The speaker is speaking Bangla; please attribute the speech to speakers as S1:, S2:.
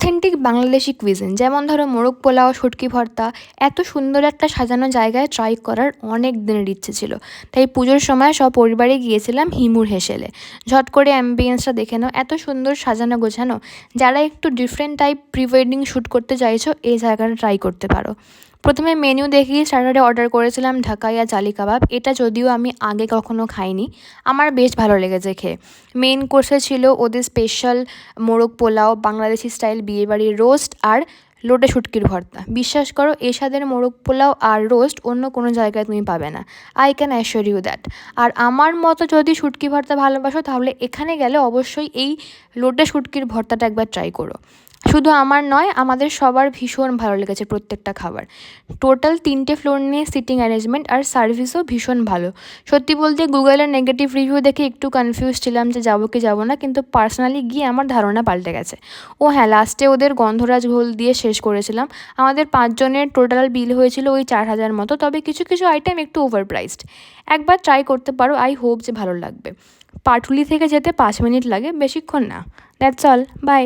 S1: অথেন্টিক বাংলাদেশি কুইজিন যেমন ধরো মোরগ পোলাও, শুটকি ভর্তা এত সুন্দর একটা সাজানো জায়গায় ট্রাই করার অনেক দিনের ইচ্ছে ছিল। তাই পুজোর সময় সপরিবারে গিয়েছিলাম হিমুর হেসেলে। ঝট করে অ্যাম্বিয়েন্সটা দেখে নাও, এত সুন্দর সাজানো গোছানো। যারা একটু different type pre wedding shoot করতে চাইছো এই জায়গাটা ট্রাই করতে পারো। প্রথমে মেনু দেখেই স্টার্টারে অর্ডার করেছিলাম ঢাকাইয়া চালি কাবাব। এটা যদিও আমি আগে কখনো খাইনি, আমার বেশ ভালো লেগেছে খেয়ে। মেন কোর্সে ছিল ওদের স্পেশাল মোরগ পোলাও, বাংলাদেশি স্টাইল বিয়েবাড়ির রোস্ট আর লোটে শুটকির ভর্তা। বিশ্বাস করো এ স্বাদের মোরগ পোলাও আর রোস্ট অন্য কোনো জায়গায় তুমি পাবে না। I can assure you that. আর আমার মতো যদি শুটকি ভর্তা ভালোবাসো তাহলে এখানে গেলে অবশ্যই এই লোটে শুটকির ভর্তাটা একবার ট্রাই করো। শুধু আমার নয়, আমাদের সবার ভীষণ ভালো লেগেছে প্রত্যেকটা খাবার। টোটাল 3টে ফ্লোর নিয়ে সিটিং অ্যারেঞ্জমেন্ট আর সার্ভিসও ভীষণ ভালো। সত্যি বলতে গুগলের নেগেটিভ রিভিউ দেখে একটু কনফিউজ ছিলাম যে যাবো কি যাবো না, কিন্তু পার্সোনালি গিয়ে আমার ধারণা পাল্টে গেছে। ও হ্যাঁ, লাস্টে ওদের গন্ধরাজ ঘোল দিয়ে শেষ করেছিলাম। আমাদের 5 জনের টোটাল বিল হয়েছিল ওই 4,000 মতো, তবে কিছু কিছু আইটেম একটু ওভার প্রাইসড। একবার ট্রাই করতে পারো, আই হোপ যে ভালো লাগবে। পাটুলি থেকে যেতে 5 মিনিট লাগে, বেশিক্ষণ না। That's all, by.